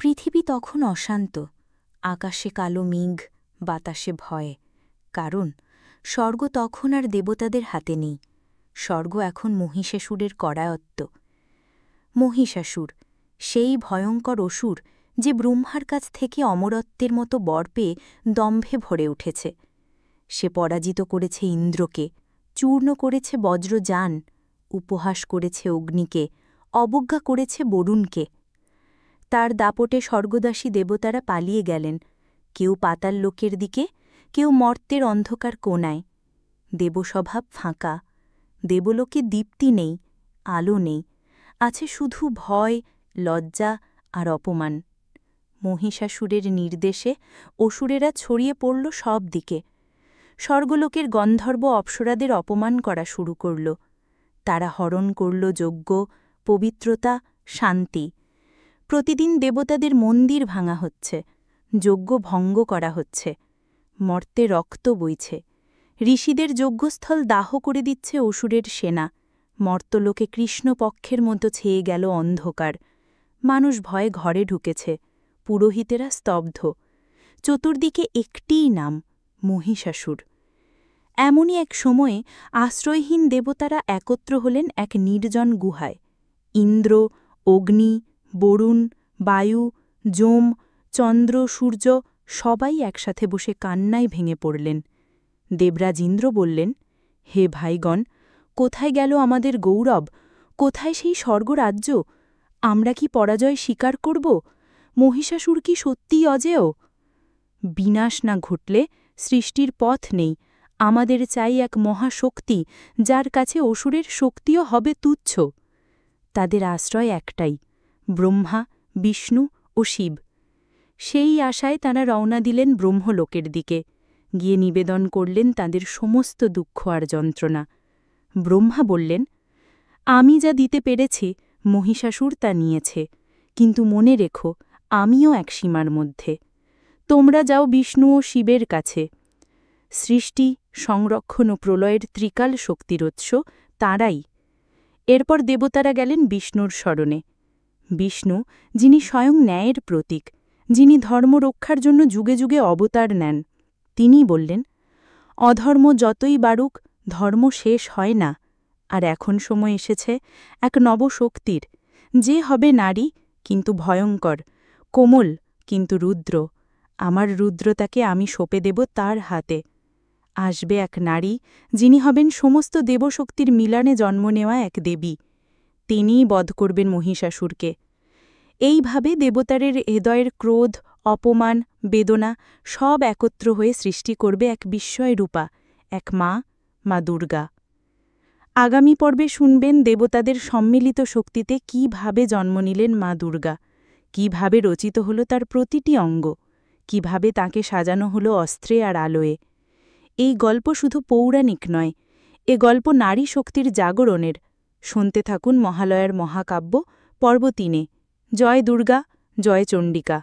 পৃথিবী তখন অশান্ত, আকাশে কালো মেঘ, বাতাসে ভয়। কারণ স্বর্গ তখন আর দেবতাদের হাতে নেই, স্বর্গ এখন মহিষাসুরের করায়ত্ত। মহিষাসুর, সেই ভয়ঙ্কর অসুর যে ব্রহ্মার কাছ থেকে অমরত্বের মতো বর পেয়ে দম্ভে ভরে উঠেছে। সে পরাজিত করেছে ইন্দ্রকে, চূর্ণ করেছে বজ্রযান, উপহাস করেছে অগ্নিকে, অবজ্ঞা করেছে বরুণকে। তার দাপটে স্বর্গদাসী দেবতারা পালিয়ে গেলেন, কেউ পাতাল লোকের দিকে, কেউ মর্তের অন্ধকার কোণায়। দেবস্বভাব ফাঁকা, দেবলোকে দীপ্তি নেই, আলো নেই, আছে শুধু ভয়, লজ্জা আর অপমান। মহিষাসুরের নির্দেশে অসুরেরা ছড়িয়ে পড়ল সব দিকে। স্বর্গলোকের গন্ধর্ব অপ্সরাদের অপমান করা শুরু করল। তারা হরণ করল যজ্ঞ, পবিত্রতা, শান্তি। প্রতিদিন দেবতাদের মন্দির ভাঙা হচ্ছে, যজ্ঞ ভঙ্গ করা হচ্ছে, মর্তে রক্ত বইছে। ঋষিদের যজ্ঞস্থল দাহ করে দিচ্ছে অসুরের সেনা। মর্তলোকে কৃষ্ণপক্ষের মতো ছেয়ে গেল অন্ধকার। মানুষ ভয়ে ঘরে ঢুকেছে, পুরোহিতেরা স্তব্ধ। চতুর্দিকে একটিই নাম, মহিষাসুর। এমনই এক সময়ে আশ্রয়হীন দেবতারা একত্র হলেন এক নির্জন গুহায়। ইন্দ্র, অগ্নি, বরুণ, বায়ু, যম, চন্দ্র, সূর্য সবাই একসাথে বসে কান্নায় ভেঙে পড়লেন। দেবরাজ ইন্দ্র বললেন, হে ভাইগণ, কোথায় গেল আমাদের গৌরব, কোথায় সেই স্বর্গরাজ্য? আমরা কি পরাজয় স্বীকার করব? মহিষাসুর কি সত্যিই অজেয়? বিনাশ না ঘটলে সৃষ্টির পথ নেই। আমাদের চাই এক মহাশক্তি, যার কাছে অসুরের শক্তিও হবে তুচ্ছ। তাদের আশ্রয় একটাই, ব্রহ্মা, বিষ্ণু ও শিব। সেই আশায় তাঁরা রওনা দিলেন ব্রহ্মলোকের দিকে, গিয়ে নিবেদন করলেন তাঁদের সমস্ত দুঃখ আর যন্ত্রণা। ব্রহ্মা বললেন, আমি যা দিতে পেরেছি মহিষাসুর তা নিয়েছে, কিন্তু মনে রেখো আমিও এক সীমার মধ্যে। তোমরা যাও বিষ্ণু ও শিবের কাছে। সৃষ্টি, সংরক্ষণ ও প্রলয়ের ত্রিকাল শক্তির উৎস তাঁরাই। এরপর দেবতারা গেলেন বিষ্ণুর শরণে। বিষ্ণু, যিনি স্বয়ং ন্যায়ের প্রতীক, যিনি ধর্ম রক্ষার জন্য যুগে যুগে অবতার নেন, তিনি বললেন, অধর্ম যতই বাড়ুক ধর্ম শেষ হয় না। আর এখন সময় এসেছে এক নবশক্তির, যে হবে নারী কিন্তু ভয়ঙ্কর, কোমল কিন্তু রুদ্র। আমার রুদ্রতাকে আমি সঁপে দেব তার হাতে। আসবে এক নারী, যিনি হবেন সমস্ত দেবশক্তির মিলানে জন্ম নেওয়া এক দেবী। তিনিই বধ করবেন মহিষাসুরকে। এইভাবে দেবতারের হৃদয়ের ক্রোধ, অপমান, বেদনা সব একত্র হয়ে সৃষ্টি করবে এক বিস্ময় রূপা, এক মা, মা দুর্গা। আগামী পর্বে শুনবেন দেবতাদের সম্মিলিত শক্তিতে কীভাবে জন্ম নিলেন মা দুর্গা, কীভাবে রচিত হল তার প্রতিটি অঙ্গ, কিভাবে তাকে সাজানো হলো অস্ত্রে আর আলোয়। এই গল্প শুধু পৌরাণিক নয়, এ গল্প নারী শক্তির জাগরণের। শুনতে থাকুন মহালয়ার মহাকাব্য পর্ব ৩। জয় দুর্গা, জয় চণ্ডিকা।